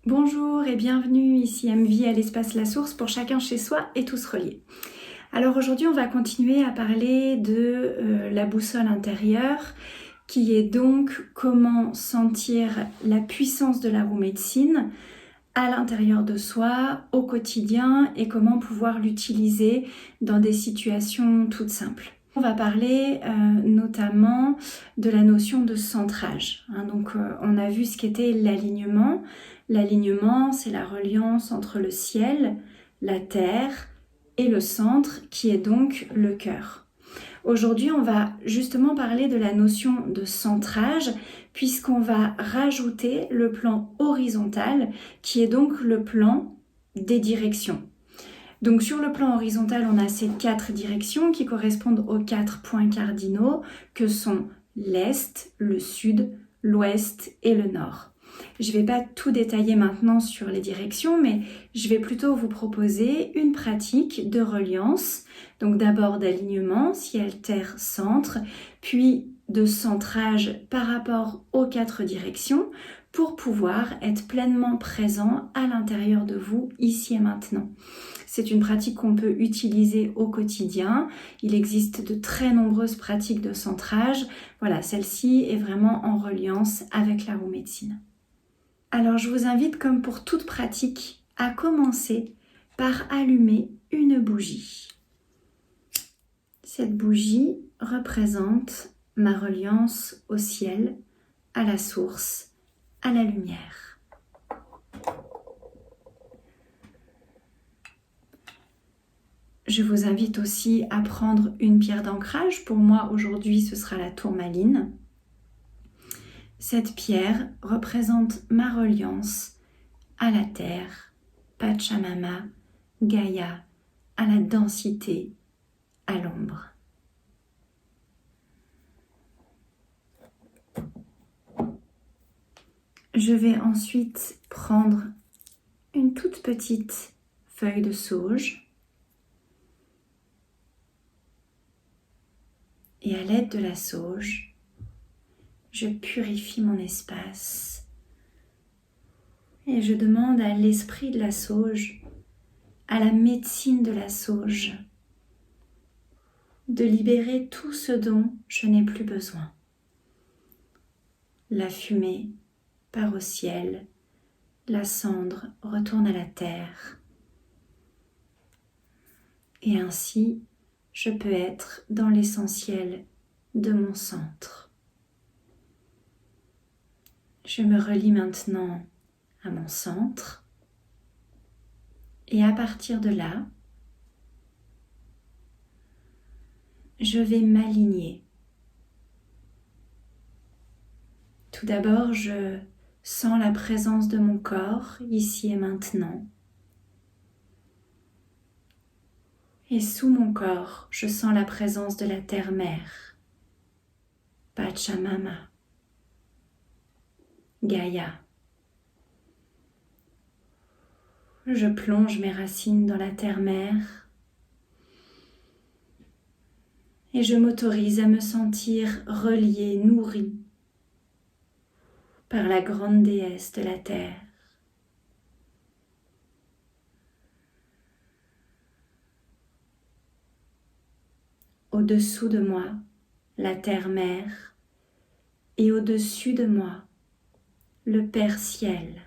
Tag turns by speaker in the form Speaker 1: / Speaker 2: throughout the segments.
Speaker 1: Bonjour et bienvenue, ici MV à l'espace La Source pour chacun chez soi et tous reliés. Alors aujourd'hui on va continuer à parler de la boussole intérieure qui est donc comment sentir la puissance de la roue médecine à l'intérieur de soi, au quotidien et comment pouvoir l'utiliser dans des situations toutes simples. On va parler notamment de la notion de centrage. On a vu ce qu'était l'alignement. L'alignement, c'est la reliance entre le ciel, la terre et le centre qui est donc le cœur. Aujourd'hui, on va justement parler de la notion de centrage puisqu'on va rajouter le plan horizontal qui est donc le plan des directions. Donc sur le plan horizontal, on a ces 4 directions qui correspondent aux 4 points cardinaux que sont l'Est, le Sud, l'Ouest et le Nord. Je ne vais pas tout détailler maintenant sur les directions, mais je vais plutôt vous proposer une pratique de reliance. Donc d'abord d'alignement, ciel, terre, centre, puis de centrage par rapport aux 4 directions pour pouvoir être pleinement présent à l'intérieur de vous, ici et maintenant. C'est une pratique qu'on peut utiliser au quotidien. Il existe de très nombreuses pratiques de centrage. Voilà, celle-ci est vraiment en reliance avec la roue médecine. Alors je vous invite, comme pour toute pratique, à commencer par allumer une bougie. Cette bougie représente ma reliance au ciel, à la source, à la lumière. Je vous invite aussi à prendre une pierre d'ancrage. Pour moi, aujourd'hui, ce sera la tourmaline. Cette pierre représente ma reliance à la terre, Pachamama, Gaïa, à la densité, à l'ombre. Je vais ensuite prendre une toute petite feuille de sauge et à l'aide de la sauge, je purifie mon espace et je demande à l'esprit de la sauge, à la médecine de la sauge, de libérer tout ce dont je n'ai plus besoin. La fumée part au ciel, la cendre retourne à la terre. Et ainsi, je peux être dans l'essentiel de mon centre. Je me relie maintenant à mon centre et à partir de là, je vais m'aligner. Tout d'abord, je sens la présence de mon corps ici et maintenant. Et sous mon corps, je sens la présence de la terre-mère, Pachamama, Gaïa. Je plonge mes racines dans la terre-mère et je m'autorise à me sentir reliée, nourrie par la grande déesse de la terre. Au-dessous de moi, la terre-mère et au-dessus de moi, le Père Ciel.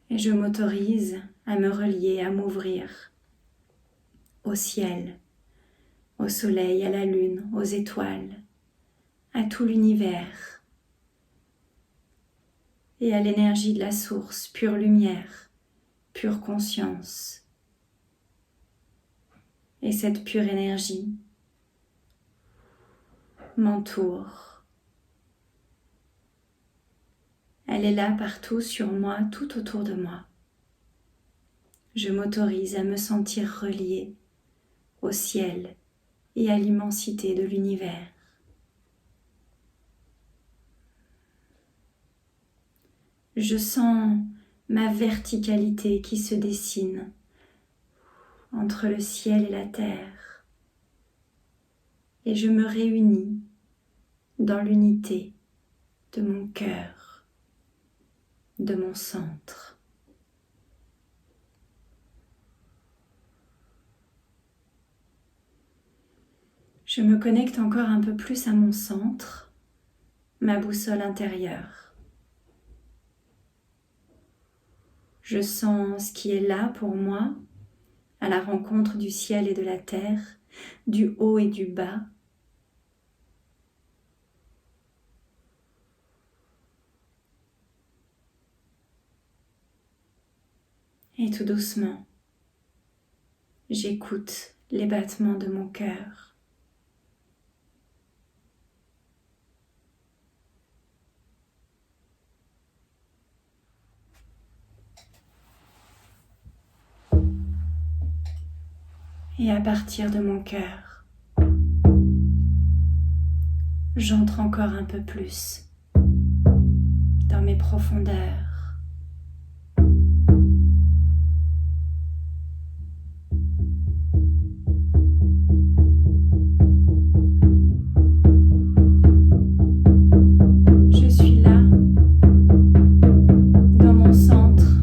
Speaker 1: Et je m'autorise à me relier, à m'ouvrir au ciel, au soleil, à la lune, aux étoiles, à tout l'univers et à l'énergie de la source, pure lumière, pure conscience. Et cette pure énergie m'entoure. Elle est là partout sur moi, tout autour de moi. Je m'autorise à me sentir reliée au ciel et à l'immensité de l'univers. Je sens ma verticalité qui se dessine entre le ciel et la terre et je me réunis dans l'unité de mon cœur. de mon centre. Je me connecte encore un peu plus à mon centre, ma boussole intérieure. Je sens ce qui est là pour moi, à la rencontre du ciel et de la terre, du haut et du bas. Et tout doucement, j'écoute les battements de mon cœur. Et à partir de mon cœur, j'entre encore un peu plus dans mes profondeurs. Je suis là, dans mon centre,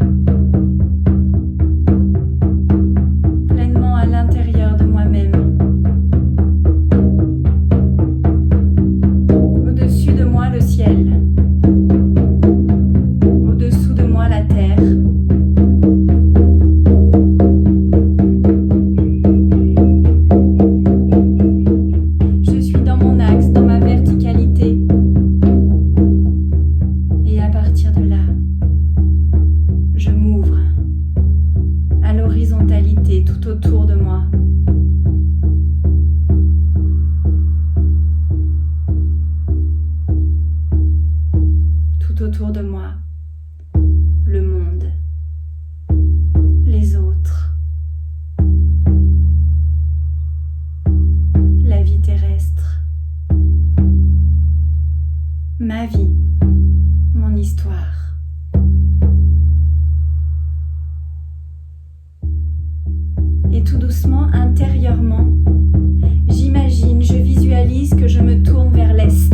Speaker 1: pleinement à l'intérieur de moi-même. Au-dessus de moi, le ciel. Au-dessous de moi, la terre. Je suis dans mon axe, dans ma verticalité. Et à partir de là, je m'ouvre à l'horizontalité tout autour de moi. Tout autour de moi, le monde, les autres, la vie terrestre, ma vie, mon histoire. Et tout doucement, intérieurement, j'imagine, je visualise que je me tourne vers l'est,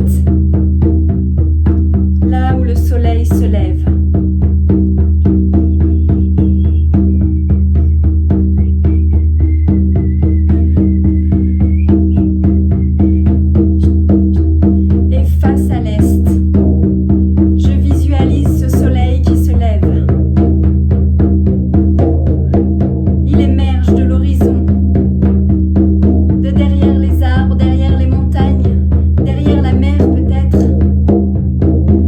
Speaker 1: là où le soleil se lève. Et face à l'est, je visualise ce soleil qui se lève. Il émerge de l'horizon, de derrière les arbres, derrière les montagnes, derrière la mer peut-être.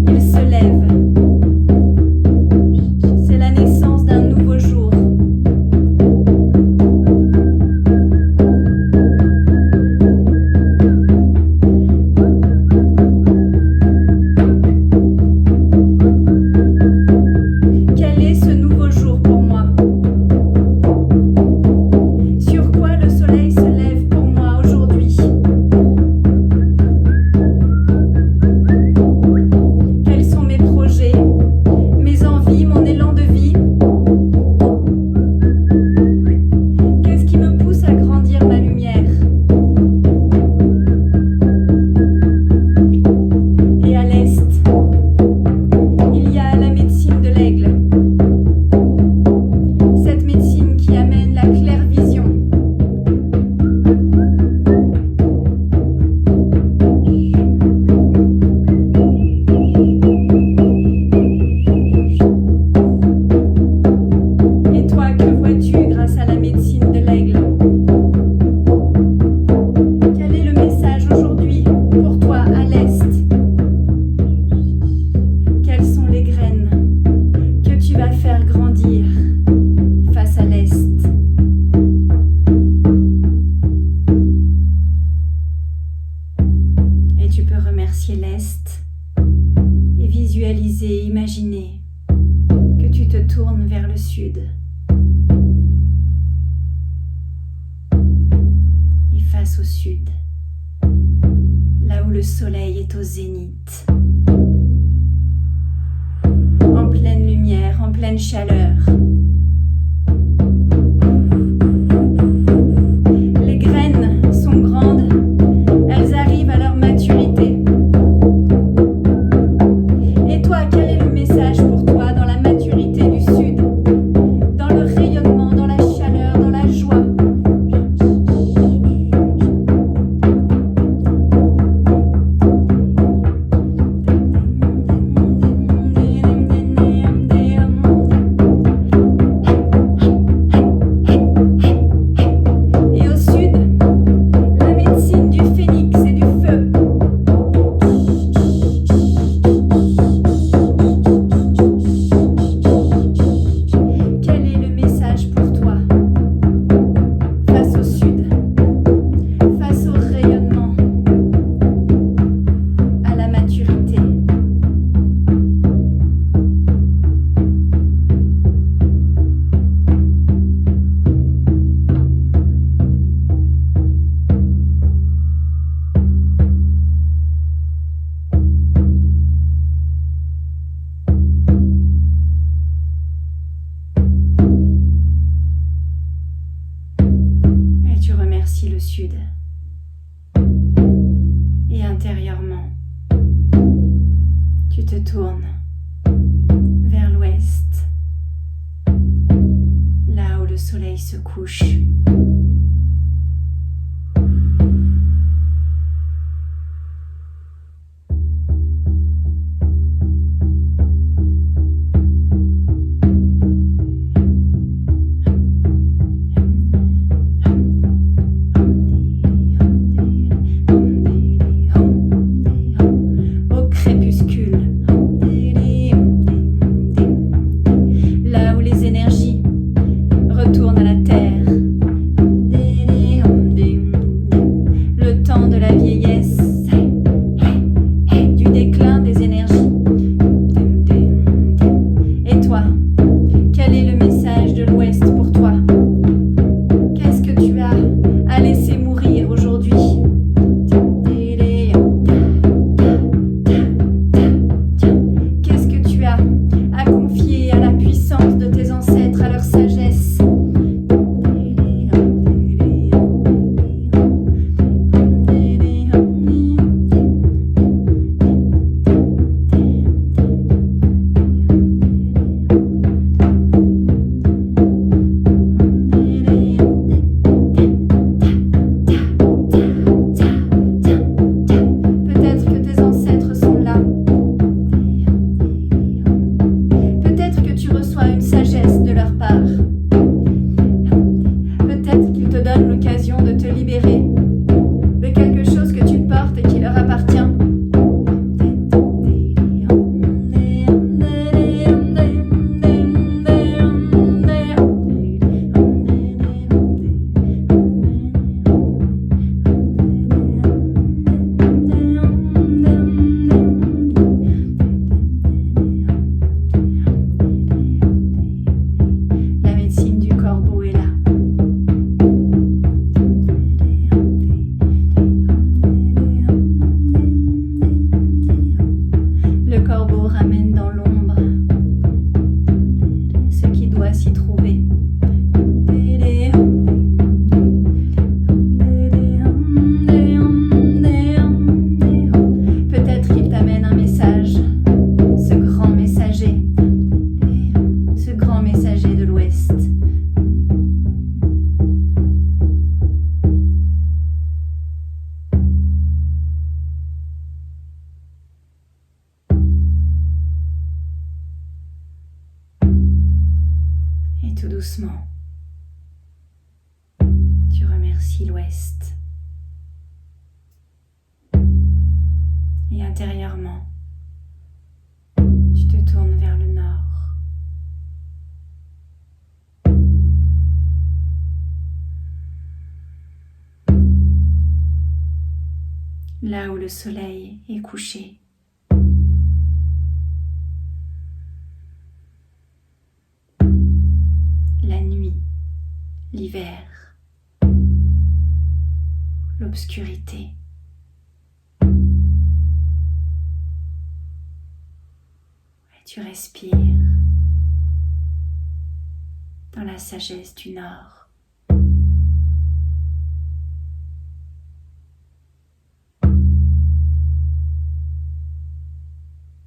Speaker 1: Il se lève. C'est la naissance d'un nouveau jour. Quel est ce nouveau jour pour moi? Sur quoi le soleil se lève pour moi aujourd'hui? Quels sont mes projets, mes envies, mon élan de vie? Qu'est-ce qui me pousse à grandir ma lumière? Et à l'est, il y a la médecine de l'aigle. Cette médecine qui amène la claire vision. Et toi, que vois-tu grâce à la médecine de l'aigle? Quel est le message aujourd'hui pour toi à l'est? Quelles sont les graines que tu vas faire grandir face à l'est? Et tu peux remercier l'est et visualiser, imaginer que tu te tournes vers le sud. Et face au sud, là où le soleil est au zénith, en pleine lumière, en pleine chaleur. Les graines sont grandes, elles arrivent à leur maturité. Et toi, quel est le message pour toi dans la tournes vers l'ouest, là où le soleil se couche. Tout doucement, tu remercies l'Ouest. Et intérieurement, tu te tournes vers le Nord. Là où le soleil est couché. La nuit, l'hiver, l'obscurité. Et tu respires dans la sagesse du Nord.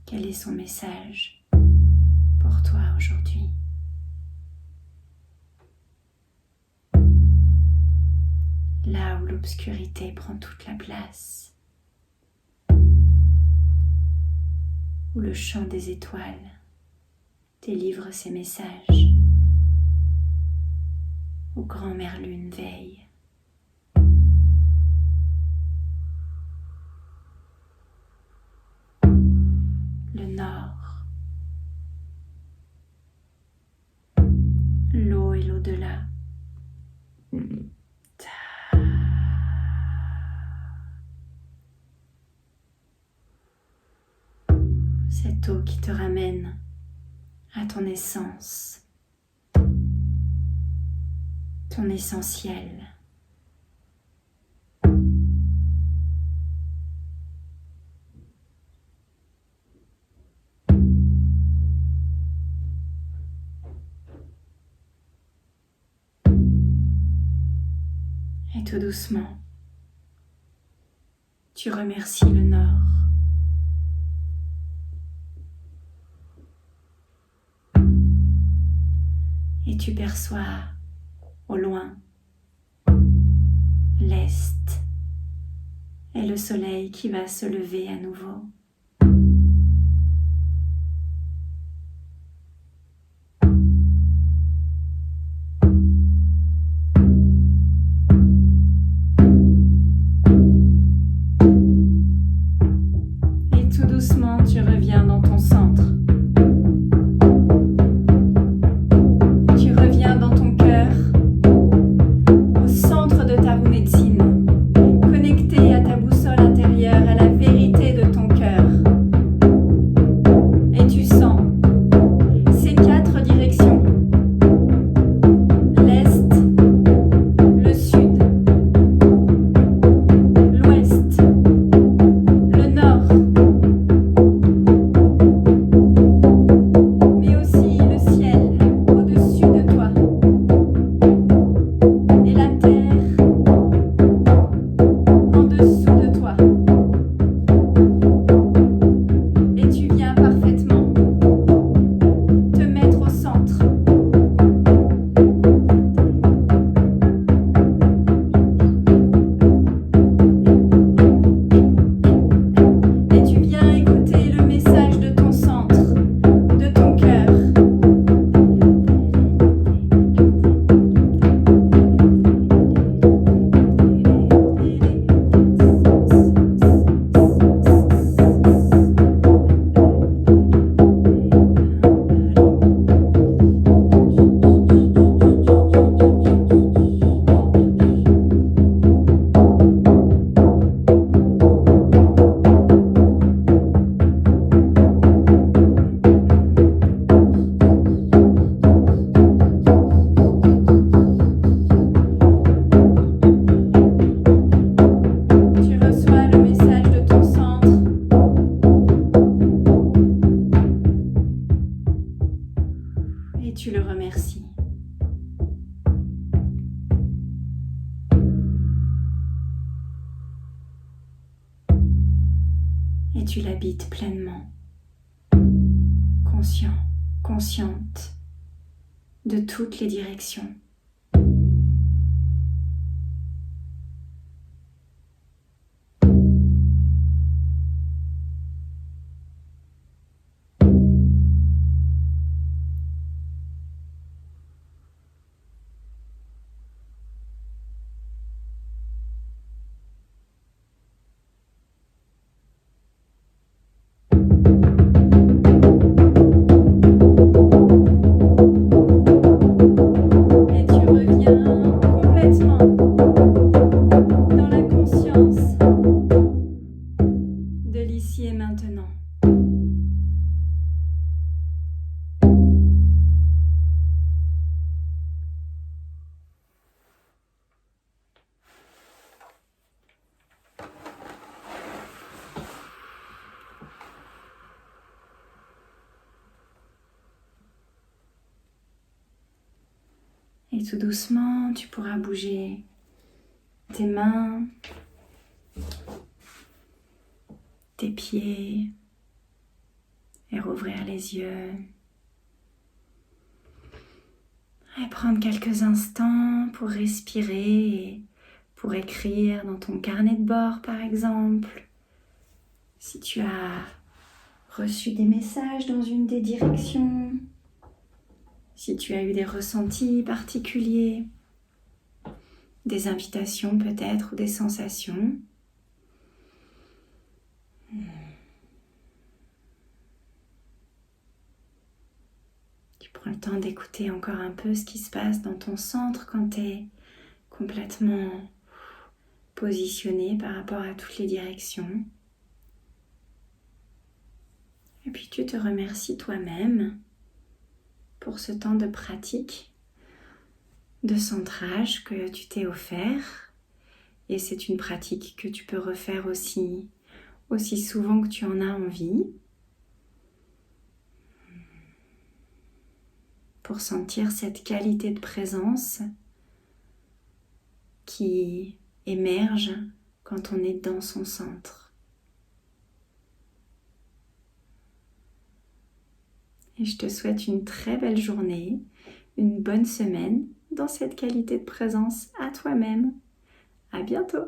Speaker 1: Quel est son message pour toi aujourd'hui ? Là où l'obscurité prend toute la place, où le chant des étoiles délivre ses messages, où grand-mère lune veille. Le Nord, l'eau et l'au-delà. Cette eau qui te ramène à ton essence, ton essentiel. Et tout doucement, tu remercies le Nord. Et tu perçois au loin l'est et le soleil qui va se lever à nouveau. Et tout doucement, tu reviens dans ton centre. Tu reviens dans ton cœur, au centre de ta roue médecine, connecté à ta boussole intérieure, à la vérité de ton cœur. Et tu sens ces 4 directions. L'est, le sud, l'ouest, le nord, mais aussi le ciel au-dessus de toi et la terre en dessous de toi. Et tu viens parfaitement te mettre au centre. Et tu viens écouter le message de ton centre, de ton cœur. Tu reçois le message de ton centre et tu le remercies. Et tu l'habites pleinement, conscient, consciente de toutes les directions. Et tu reviens complètement dans la conscience de l'ici et maintenant. Et tout doucement, tu pourras bouger tes mains, tes pieds et rouvrir les yeux. Et prendre quelques instants pour respirer et pour écrire dans ton carnet de bord par exemple. Si tu as reçu des messages dans une des directions, si tu as eu des ressentis particuliers, des invitations peut-être ou des sensations. Tu prends le temps d'écouter encore un peu ce qui se passe dans ton centre quand tu es complètement positionné par rapport à toutes les directions. Et puis tu te remercies toi-même pour ce temps de pratique, de centrage que tu t'es offert. Et c'est une pratique que tu peux refaire aussi souvent que tu en as envie, pour sentir cette qualité de présence qui émerge quand on est dans son centre. Et je te souhaite une très belle journée, une bonne semaine dans cette qualité de présence à toi-même. À bientôt!